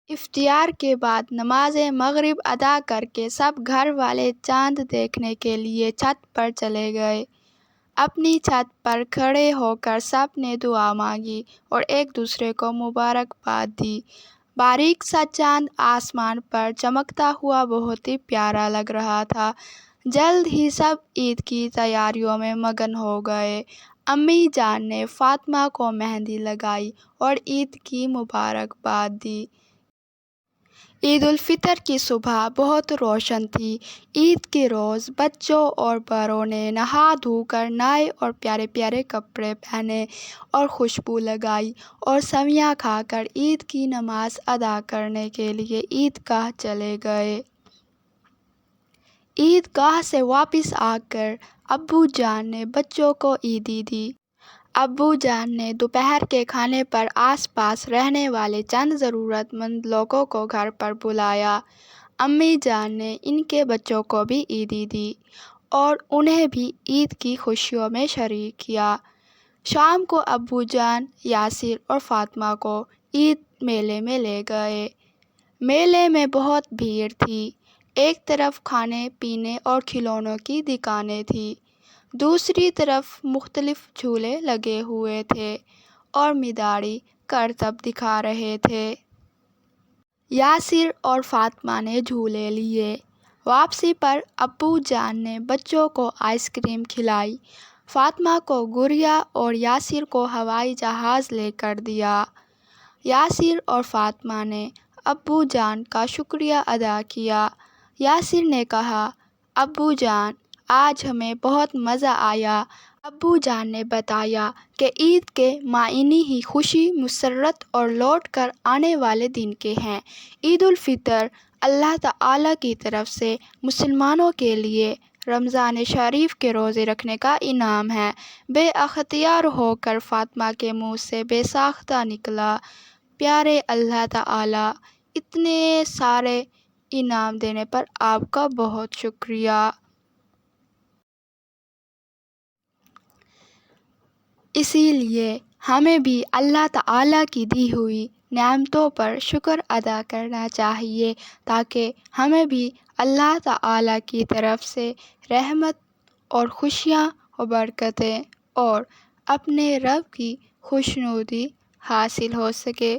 افطار کے بعد نماز مغرب ادا کر کے سب گھر والے چاند دیکھنے کے لیے چھت پر چلے گئے۔ اپنی چھت پر کھڑے ہو کر سب نے دعا مانگی اور ایک دوسرے کو مبارکباد دی۔ باریک سا چاند آسمان پر چمکتا ہوا بہت ہی پیارا لگ رہا تھا۔ جلد ہی سب عید کی تیاریوں میں مگن ہو گئے۔ امی جان نے فاطمہ کو مہندی لگائی اور عید کی مبارکباد دی۔ عید الفطر کی صبح بہت روشن تھی۔ عید کے روز بچوں اور بڑوں نے نہا دھو کر نئے اور پیارے پیارے کپڑے پہنے اور خوشبو لگائی اور سیویاں کھا کر عید کی نماز ادا کرنے کے لیے عیدگاہ چلے گئے۔ عیدگاہ سے واپس آ کر ابو جان نے بچوں کو عیدی دی۔ ابو جان نے دوپہر کے کھانے پر آس پاس رہنے والے چند ضرورت مند لوگوں کو گھر پر بلایا۔ امی جان نے ان کے بچوں کو بھی عیدی دی اور انہیں بھی عید کی خوشیوں میں شریک کیا۔ شام کو ابو جان یاسر اور فاطمہ کو عید میلے میں لے گئے۔ میلے میں بہت بھیڑ تھی۔ ایک طرف کھانے پینے اور کھلونوں کی دکانیں تھیں، دوسری طرف مختلف جھولے لگے ہوئے تھے اور مداری کرتب دکھا رہے تھے۔ یاسر اور فاطمہ نے جھولے لیے۔ واپسی پر ابو جان نے بچوں کو آئس کریم کھلائی۔ فاطمہ کو گڑیا اور یاسر کو ہوائی جہاز لے کر دیا۔ یاسر اور فاطمہ نے ابو جان کا شکریہ ادا کیا۔ یاسر نے کہا، ابو جان آج ہمیں بہت مزہ آیا۔ ابو جان نے بتایا کہ عید کے معنی ہی خوشی، مسرت اور لوٹ کر آنے والے دن کے ہیں۔ عید الفطر اللہ تعالیٰ کی طرف سے مسلمانوں کے لیے رمضان شریف کے روزے رکھنے کا انعام ہے۔ بے اختیار ہو کر فاطمہ کے منہ سے بے ساختہ نکلا، پیارے اللہ تعالیٰ، اتنے سارے انعام دینے پر آپ کا بہت شکریہ۔ اسی لیے ہمیں بھی اللہ تعالیٰ کی دی ہوئی نعمتوں پر شکر ادا کرنا چاہیے تاکہ ہمیں بھی اللہ تعالیٰ کی طرف سے رحمت اور خوشیاں و برکتیں اور اپنے رب کی خوشنودی حاصل ہو سکے۔